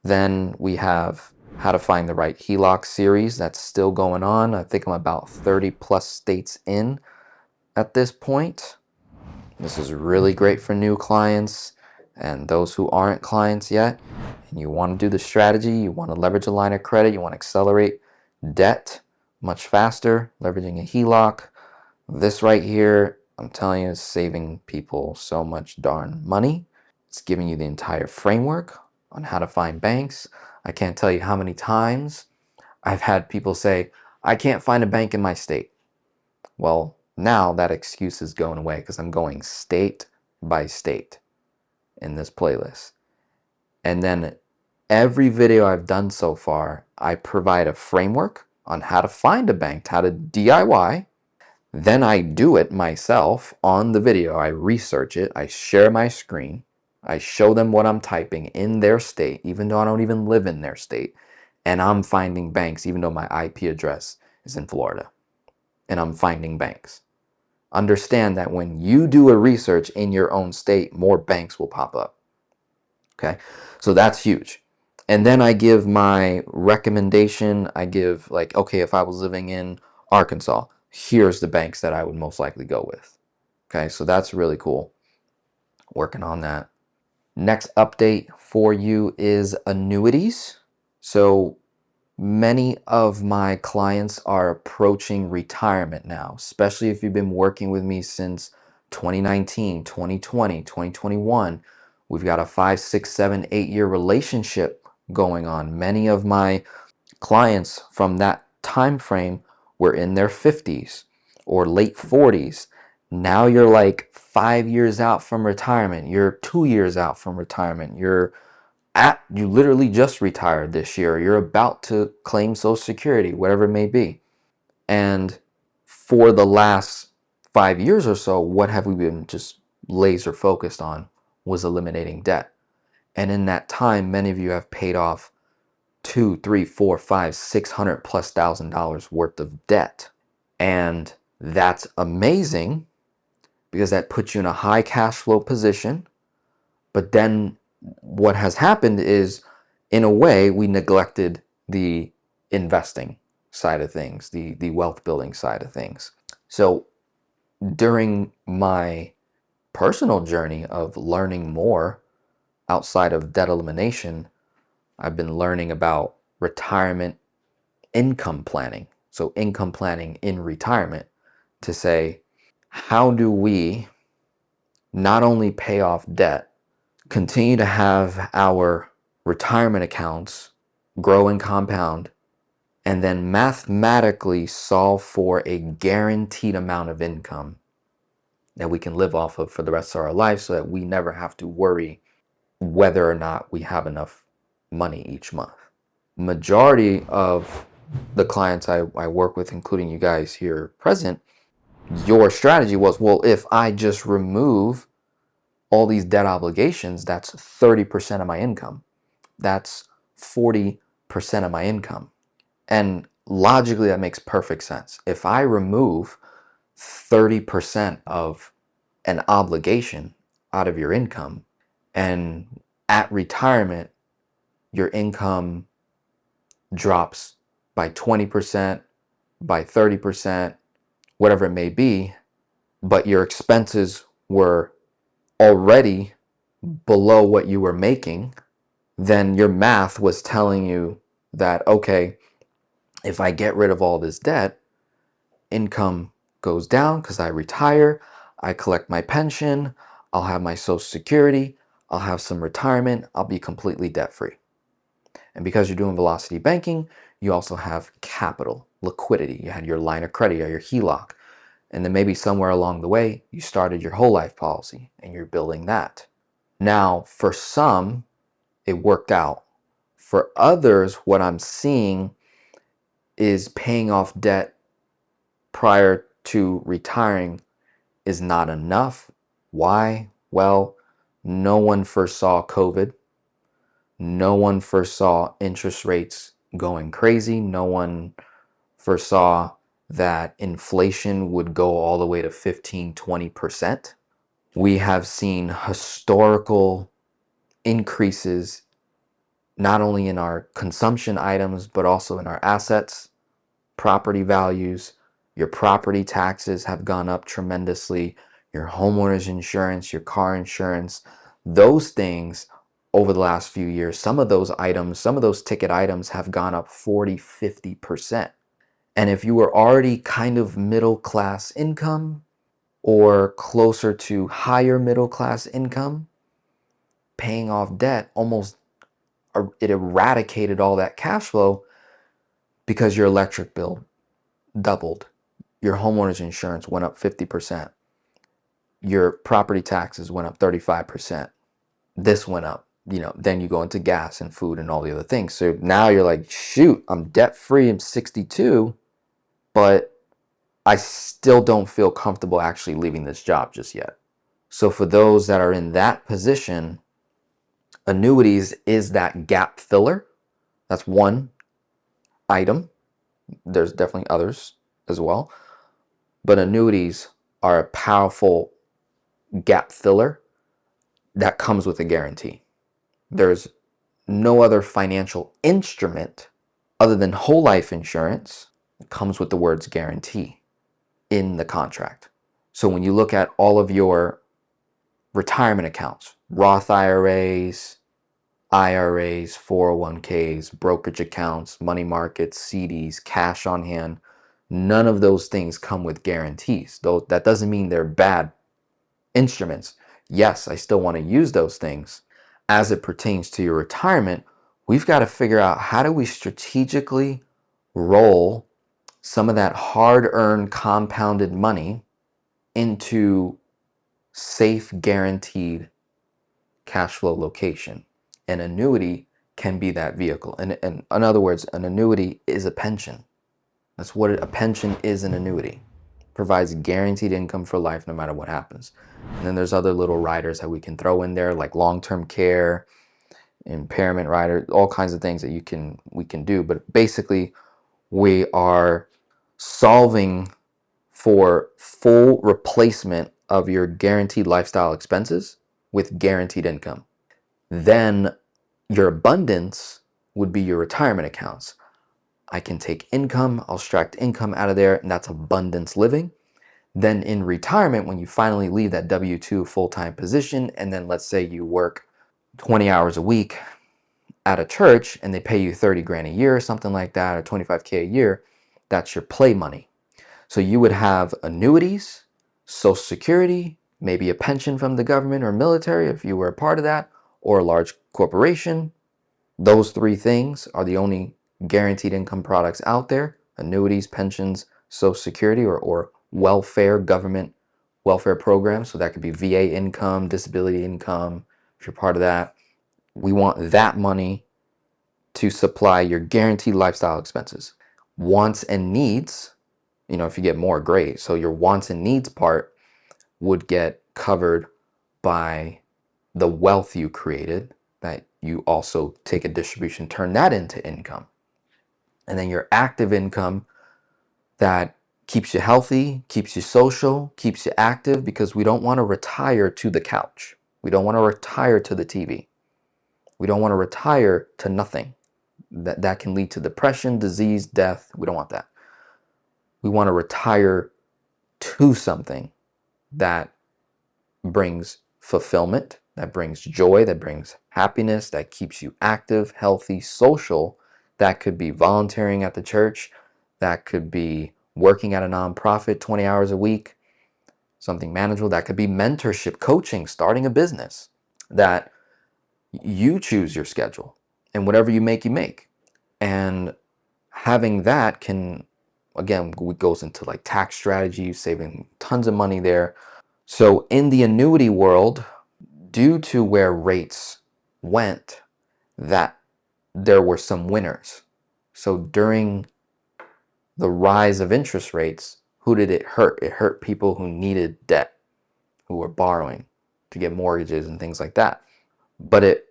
Then we have how to find the right HELOC series. That's still going on. I think I'm about 30 plus states in at this point. This is really great for new clients and those who aren't clients yet. And you want to do the strategy, you want to leverage a line of credit, you want to accelerate debt much faster, leveraging a HELOC. This right here, I'm telling you, is saving people so much darn money. It's giving you the entire framework on how to find banks. I can't tell you how many times I've had people say, I can't find a bank in my state. Well, now that excuse is going away because I'm going state by state in this playlist. And then every video I've done so far, I provide a framework on how to find a bank, how to DIY. Then I do it myself on the video. I research it. I share my screen. I show them what I'm typing in their state, even though I don't even live in their state. And I'm finding banks, even though my IP address is in Florida. And I'm finding banks. Understand that when you do a research in your own state, more banks will pop up. Okay, so that's huge. And then I give my recommendation. I give like, okay, if I was living in Arkansas, here's the banks that I would most likely go with. Okay, so that's really cool. Working on that. Next update for you is annuities. So many of my clients are approaching retirement now, especially if you've been working with me since 2019, 2020, 2021. We've got a 5, 6, 7, 8 year relationship going on. Many of my clients from that time frame were in their 50s or late 40s. Now you're like 5 years out from retirement. You're 2 years out from retirement. You literally just retired this year. You're about to claim Social Security, whatever it may be. And for the last 5 years or so, what have we been just laser focused on was eliminating debt. And in that time, many of you have paid off 2, 3, 4, 5, 600 plus $1,000 worth of debt. And that's amazing because that puts you in a high cash flow position. But then what has happened is, in a way, we neglected the investing side of things, the wealth building side of things. So during my personal journey of learning more outside of debt elimination, I've been learning about retirement income planning. So income planning in retirement to say, how do we not only pay off debt, continue to have our retirement accounts grow and compound, and then mathematically solve for a guaranteed amount of income that we can live off of for the rest of our life so that we never have to worry whether or not we have enough money each month. Majority of the clients I work with, including you guys here present, your strategy was, well, if I just remove all these debt obligations, that's 30% of my income. That's 40% of my income. And logically, that makes perfect sense. If I remove 30% of an obligation out of your income, and at retirement, your income drops by 20%, by 30%, whatever it may be, but your expenses were already below what you were making, then your math was telling you that, okay, if I get rid of all this debt, income goes down because I retire, I collect my pension, I'll have my Social Security, I'll have some retirement, I'll be completely debt free. And because you're doing velocity banking, you also have capital, liquidity. You had your line of credit or your HELOC. And then maybe somewhere along the way, you started your whole life policy and you're building that. Now, for some, it worked out. For others, what I'm seeing is paying off debt prior to retiring is not enough. Why? Well, no one foresaw COVID. No one foresaw interest rates going crazy. No one foresaw that inflation would go all the way to 15, 20%. We have seen historical increases not only in our consumption items, but also in our assets, property values. Your property taxes have gone up tremendously. Your homeowner's insurance, your car insurance, those things over the last few years, some of those items, some of those ticket items have gone up 40, 50%. And if you were already kind of middle class income or closer to higher middle class income, paying off debt almost it eradicated all that cash flow because your electric bill doubled. Your homeowner's insurance went up 50%. Your property taxes went up 35%. This went up, then you go into gas and food and all the other things. So now you're like, shoot, I'm debt free, I'm 62, but I still don't feel comfortable actually leaving this job just yet. So for those that are in that position, annuities is that gap filler. That's one item. There's definitely others as well. But annuities are a powerful gap filler that comes with a guarantee. There's no other financial instrument other than whole life insurance that comes with the words guarantee in the contract. So when you look at all of your retirement accounts, Roth IRAs, 401ks, brokerage accounts, money markets, CDs, cash on hand, none of those things come with guarantees. Though that doesn't mean they're bad instruments. Yes, I still want to use those things. As it pertains to your retirement, we've got to figure out how do we strategically roll some of that hard-earned compounded money into safe, guaranteed cash flow location. An annuity can be that vehicle. And in other words, an annuity is a pension. That's what a pension is. An annuity provides guaranteed income for life no matter what happens. And then there's other little riders that we can throw in there, like long-term care, impairment rider, all kinds of things that we can do. But basically, we are solving for full replacement of your guaranteed lifestyle expenses with guaranteed income. Then your abundance would be your retirement accounts. I can take income, I'll extract income out of there, and that's abundance living. Then in retirement, when you finally leave that W-2 full-time position, and then let's say you work 20 hours a week at a church and they pay you 30 grand a year or something like that, or 25K a year, that's your play money. So you would have annuities, Social Security, maybe a pension from the government or military if you were a part of that, or a large corporation. Those three things are the only guaranteed income products out there: annuities, pensions, Social Security, or welfare, government welfare programs. So that could be VA income, disability income, if you're part of that. We want that money to supply your guaranteed lifestyle expenses. Wants and needs, if you get more, great. So your wants and needs part would get covered by the wealth you created, that you also take a distribution, turn that into income. And then your active income that keeps you healthy, keeps you social, keeps you active, because we don't want to retire to the couch. We don't want to retire to the TV. We don't want to retire to nothing. That can lead to depression, disease, death. We don't want that. We want to retire to something that brings fulfillment, that brings joy, that brings happiness, that keeps you active, healthy, social. That could be volunteering at the church. That could be working at a nonprofit 20 hours a week, something manageable. That could be mentorship, coaching, starting a business. That you choose your schedule, and whatever you make. And having that can, again, goes into like tax strategy, saving tons of money there. So in the annuity world, due to where rates went, that there were some winners. So during the rise of interest rates, who did it hurt? It hurt people who needed debt, who were borrowing to get mortgages and things like that. But it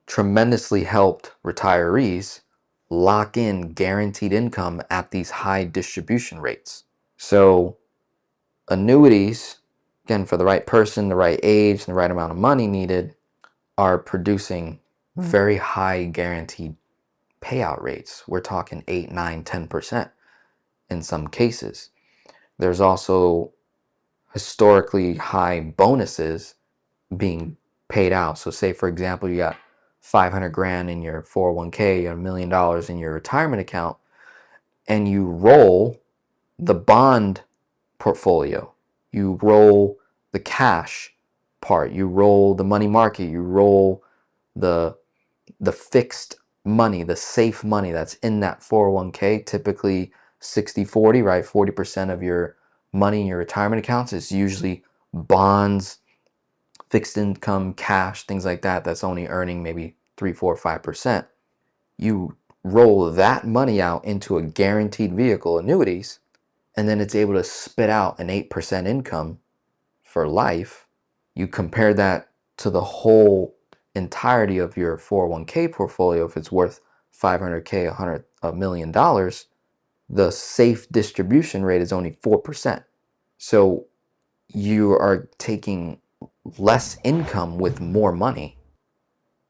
tremendously helped retirees lock in guaranteed income at these high distribution rates. So annuities, again, for the right person, the right age, and the right amount of money needed, are producing very high guaranteed payout rates. We're talking 8, 9, 10% in some cases. There's also historically high bonuses being paid out. So say, for example, you got 500 grand in your 401k or $1 million in your retirement account, and you roll the bond portfolio, you roll the cash part, you roll the money market, you roll the fixed money, the safe money that's in that 401k, typically 60-40, right? 40% of your money in your retirement accounts is usually bonds, fixed income, cash, things like that, that's only earning maybe 3, 4, 5%. You roll that money out into a guaranteed vehicle, annuities, and then it's able to spit out an 8% income for life. You compare that to the whole entirety of your 401k portfolio. If it's worth 500k, $100 million, the safe distribution rate is only 4%. So you are taking less income with more money,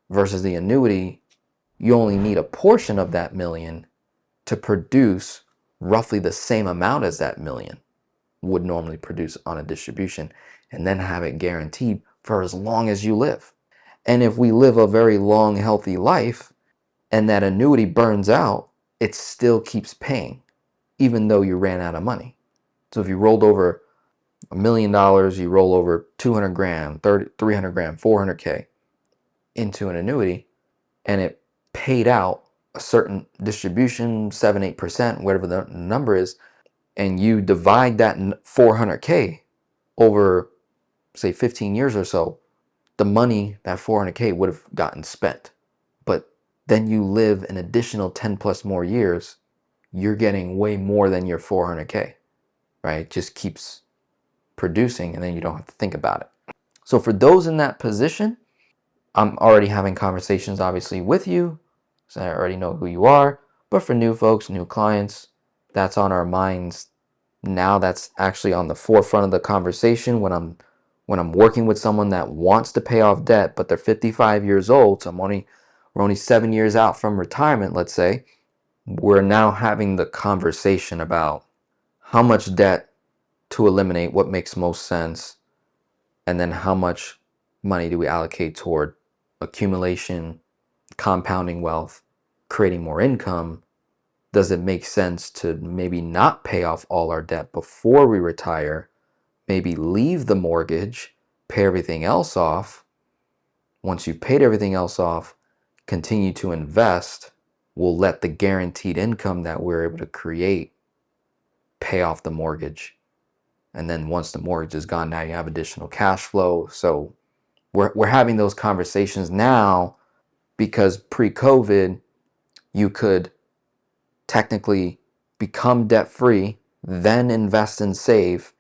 versus the annuity, you only need a portion of that million to produce roughly the same amount as that million would normally produce on a distribution, and then have it guaranteed for as long as you live. And if we live a very long, healthy life and that annuity burns out, it still keeps paying, even though you ran out of money. So if you rolled over $1 million, you roll over 200 grand, 300 grand, 400k into an annuity, and it paid out a certain distribution, 7, 8%, whatever the number is, and you divide that 400k over, say, 15 years or so, the money, that 400k, would have gotten spent. But then you live an additional 10 plus more years, you're getting way more than your 400k, right? It just keeps producing, and then you don't have to think about it. So for those in that position, I'm already having conversations, obviously, with you, so I already know who you are. But for new folks, new clients, that's on our minds now. That's actually on the forefront of the conversation when I'm working with someone that wants to pay off debt, but they're 55 years old. So we're only 7 years out from retirement, let's say. We're now having the conversation about how much debt to eliminate, what makes most sense, and then how much money do we allocate toward accumulation, compounding wealth, creating more income. Does it make sense to maybe not pay off all our debt before we retire, maybe leave the mortgage, pay everything else off? Once you've paid everything else off, continue to invest. We'll let the guaranteed income that we're able to create pay off the mortgage. And then once the mortgage is gone, now you have additional cash flow. So we're having those conversations now, because pre-COVID, you could technically become debt-free, then invest and save,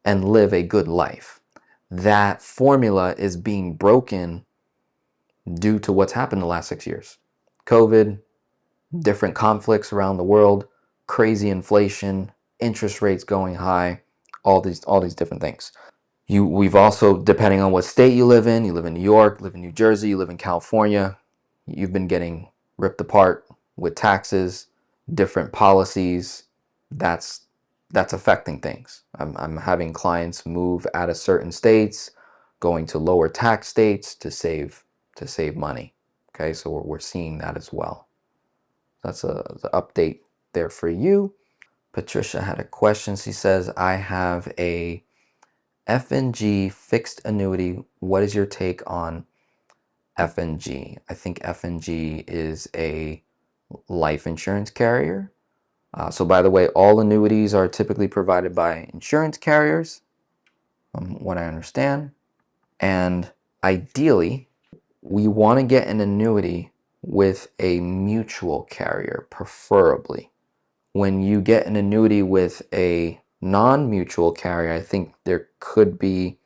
and live a good life. That formula is being broken due to what's happened the last 6 years. COVID, different conflicts around the world, crazy inflation, interest rates going high, all these different things. We've also, depending on what state you live in New York, live in New Jersey, you live in California, you've been getting ripped apart with taxes, different policies. That's affecting things. I'm having clients move out of certain states, going to lower tax states to save money. Okay, so we're seeing that as well. That's the update there for you. Patricia had a question. She says, I have a F&G fixed annuity. What is your take on F&G? I think F&G is a life insurance carrier. So by the way, all annuities are typically provided by insurance carriers, from what I understand. And ideally, we want to get an annuity with a mutual carrier, preferably. When you get an annuity with a non-mutual carrier, I think there could be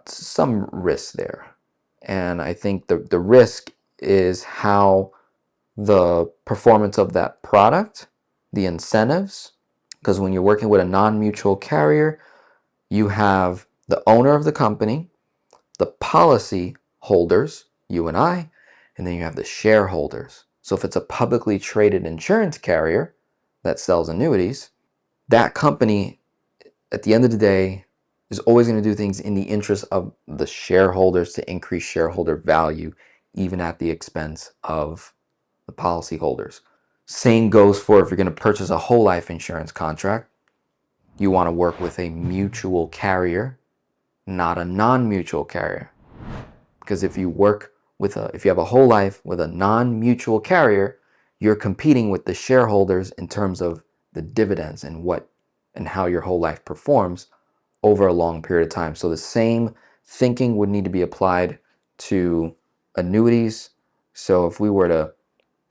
some risk there. And I think the risk is how the performance of that product, the incentives, because when you're working with a non-mutual carrier, you have the owner of the company, the policy holders, you and I, and then you have the shareholders. So if it's a publicly traded insurance carrier that sells annuities, that company, at the end of the day, is always going to do things in the interest of the shareholders to increase shareholder value, even at the expense of the policyholders. Same goes for if you're going to purchase a whole life insurance contract. You want to work with a mutual carrier, not a non-mutual carrier. Because if you have a whole life with a non-mutual carrier, you're competing with the shareholders in terms of the dividends and how your whole life performs over a long period of time. So the same thinking would need to be applied to annuities. So if we were to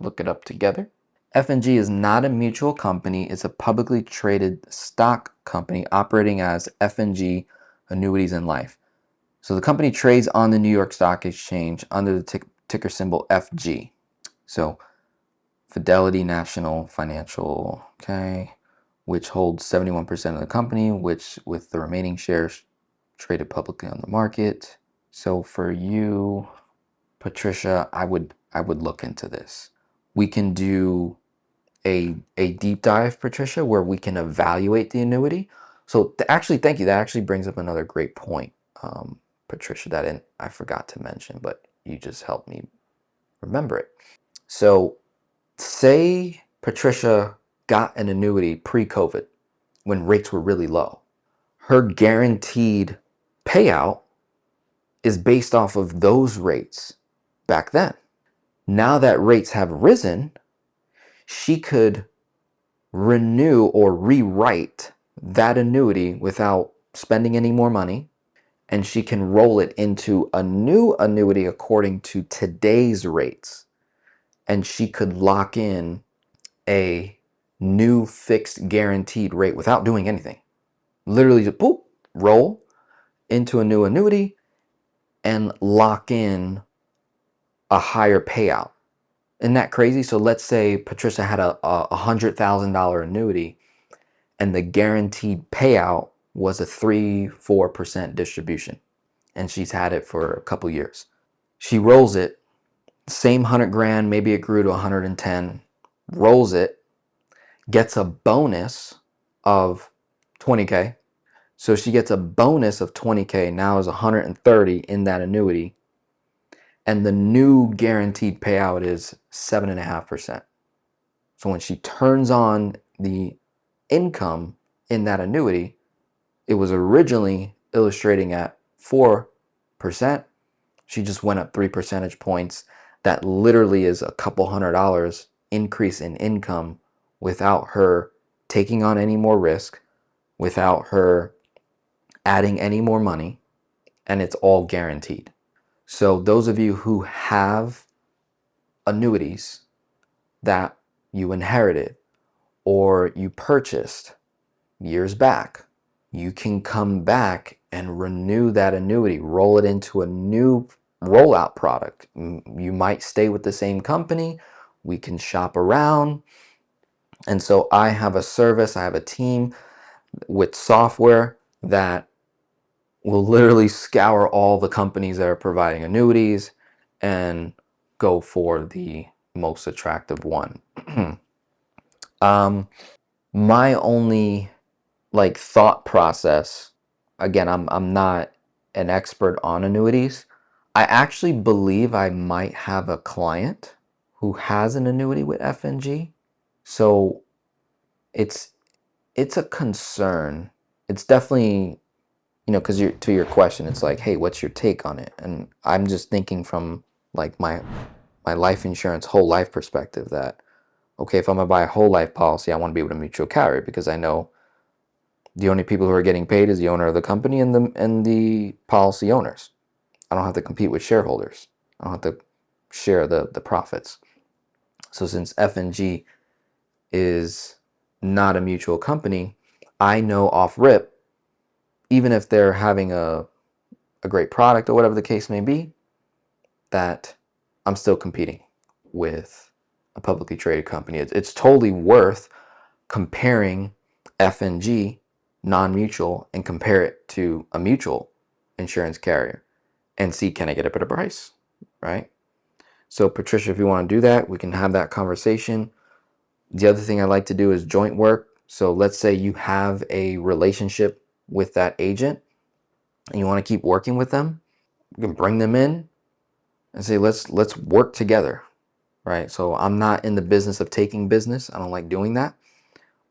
look it up together, F&G is not a mutual company. It's a publicly traded stock company operating as F&G Annuities and Life. So the company trades on the New York Stock Exchange under the ticker symbol FG. So Fidelity National Financial, okay, which holds 71% of the company, which with the remaining shares traded publicly on the market. So for you, Patricia, I would look into this. We can do a deep dive, Patricia, where we can evaluate the annuity. So thank you. That actually brings up another great point, Patricia, that I forgot to mention, but you just helped me remember it. So say Patricia got an annuity pre-COVID when rates were really low. Her guaranteed payout is based off of those rates back then. Now that rates have risen, she could renew or rewrite that annuity without spending any more money, and she can roll it into a new annuity according to today's rates, and she could lock in a new fixed guaranteed rate without doing anything. Literally just boop, roll into a new annuity and lock in a higher payout. Isn't that crazy? So let's say Patricia had a $100,000 annuity and the guaranteed payout was a 3-4% distribution, and she's had it for a couple years. She rolls it, same 100 grand, maybe it grew to 110, rolls it, gets a bonus of 20K. So she gets a bonus of 20K, now is 130 in that annuity, and the new guaranteed payout is 7.5%. So when she turns on the income in that annuity, it was originally illustrating at 4%. She just went up 3 percentage points. That literally is a couple $100 increase in income without her taking on any more risk, without her adding any more money, and it's all guaranteed. So those of you who have annuities that you inherited or you purchased years back, you can come back and renew that annuity, roll it into a new rollout product. You might stay with the same company. We can shop around. And so I have a service, I have a team with software that will literally scour all the companies that are providing annuities and go for the most attractive one. My only thought process, again, I'm not an expert on annuities. I actually believe I might have a client who has an annuity with F&G. So it's a concern. It's definitely, because to your question, it's like, hey, what's your take on it? And I'm just thinking from my life insurance whole life perspective that, okay, if I'm gonna buy a whole life policy, I want to be able to mutual carry because I know the only people who are getting paid is the owner of the company and the policy owners. I don't have to compete with shareholders. I don't have to share the profits. So since F&G is not a mutual company, I know off rip, even if they're having a great product or whatever the case may be, that I'm still competing with a publicly traded company. It's totally worth comparing F&G non-mutual and compare it to a mutual insurance carrier and see, can I get a better price, right? So Patricia, if you want to do that, we can have that conversation. The other thing I like to do is joint work. So let's say you have a relationship with that agent and you want to keep working with them. You can bring them in and say, let's work together, right? So I'm not in the business of taking business. I don't like doing that.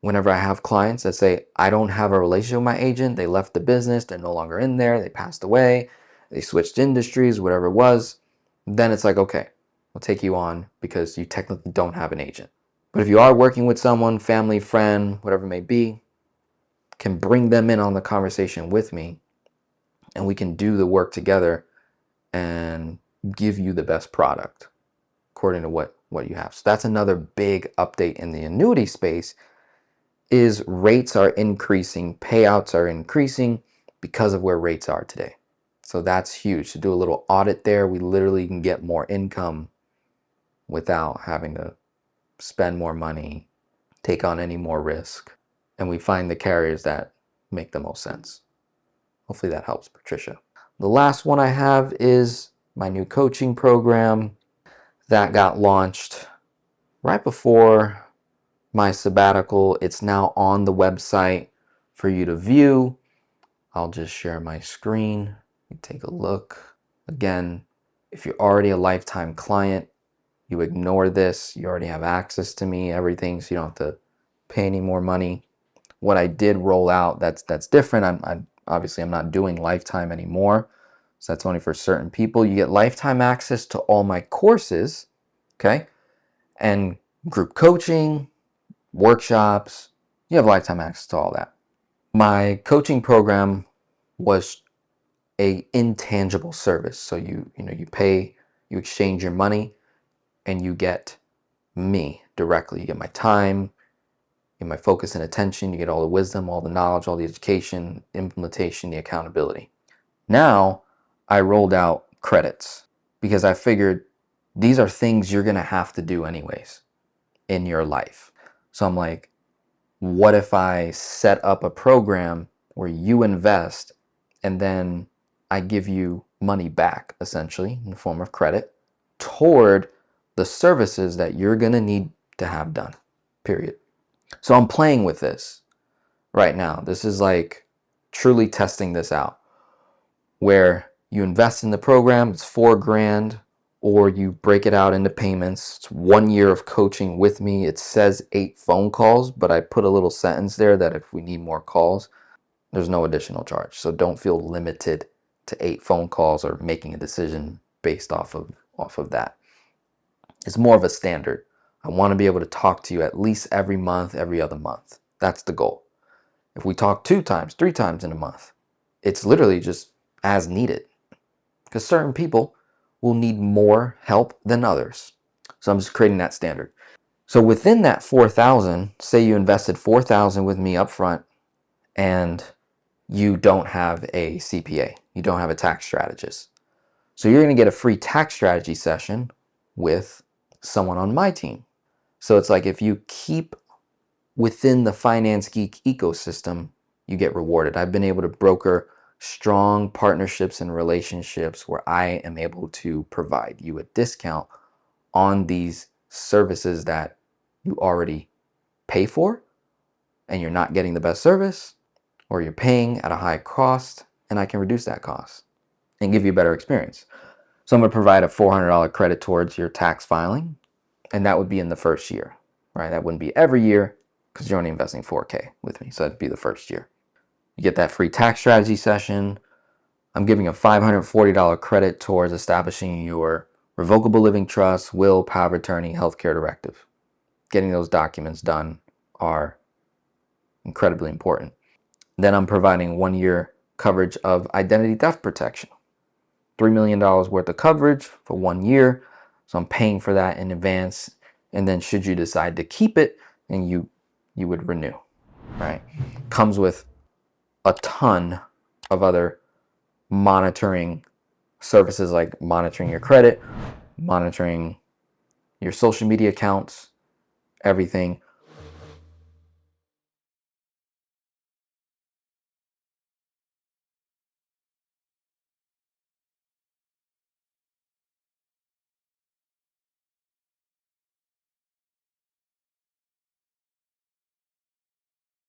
Whenever I have clients that say, I don't have a relationship with my agent, they left the business, they're no longer in there, they passed away, they switched industries, whatever it was, then it's like, okay, we'll take you on because you technically don't have an agent. But if you are working with someone, family, friend, whatever it may be, can bring them in on the conversation with me and we can do the work together and give you the best product according to what you have. So that's another big update in the annuity space is rates are increasing, payouts are increasing because of where rates are today. So that's huge. To do a little audit there, we literally can get more income without having to spend more money, take on any more risk. And we find the carriers that make the most sense. Hopefully that helps, Patricia. The last one I have is my new coaching program that got launched right before my sabbatical. It's now on the website for you to view. I'll just share my screen. You take a look. Again, if you're already a lifetime client, you ignore this. You already have access to me, everything, so you don't have to pay any more money. What I did roll out that's different. I'm obviously I'm not doing lifetime anymore, so that's only for certain people. You get lifetime access to all my courses, okay, and group coaching, workshops. You have lifetime access to all that. My coaching program was a intangible service. So you pay, you exchange your money, and you get me directly. You get my time, you get my focus and attention, you get all the wisdom, all the knowledge, all the education, implementation, the accountability. Now I rolled out credits because I figured these are things you're gonna have to do anyways in your life. So I'm like, what if I set up a program where you invest and then I give you money back, essentially, in the form of credit, toward the services that you're going to need to have done, period. So I'm playing with this right now. This is like truly testing this out, where you invest in the program, it's $4,000, or you break it out into payments. It's 1 year of coaching with me. It says 8 phone calls, but I put a little sentence there that if we need more calls, there's no additional charge. So don't feel limited to 8 phone calls or making a decision based off of that. It's more of a standard. I want to be able to talk to you at least every month, every other month. That's the goal. If we talk 2 times, 3 times in a month, it's literally just as needed, because certain people will need more help than others. So I'm just creating that standard. So within that 4,000, say you invested 4,000 with me up front and you don't have a CPA, you don't have a tax strategist. So you're going to get a free tax strategy session with someone on my team. So it's like if you keep within the Finance Geek ecosystem, you get rewarded. I've been able to broker strong partnerships and relationships where I am able to provide you a discount on these services that you already pay for and you're not getting the best service, or you're paying at a high cost and I can reduce that cost and give you a better experience. So I'm going to provide a $400 credit towards your tax filing, and that would be in the first year, right? That wouldn't be every year because you're only investing $4,000 with me. So that'd be the first year. You get that free tax strategy session. I'm giving a $540 credit towards establishing your revocable living trust, will, power of attorney, healthcare directive. Getting those documents done are incredibly important. Then I'm providing 1 year coverage of identity theft protection. $3 million worth of coverage for 1 year. So I'm paying for that in advance. And then should you decide to keep it, then you would renew, right? Comes with a ton of other monitoring services, like monitoring your credit, monitoring your social media accounts, everything.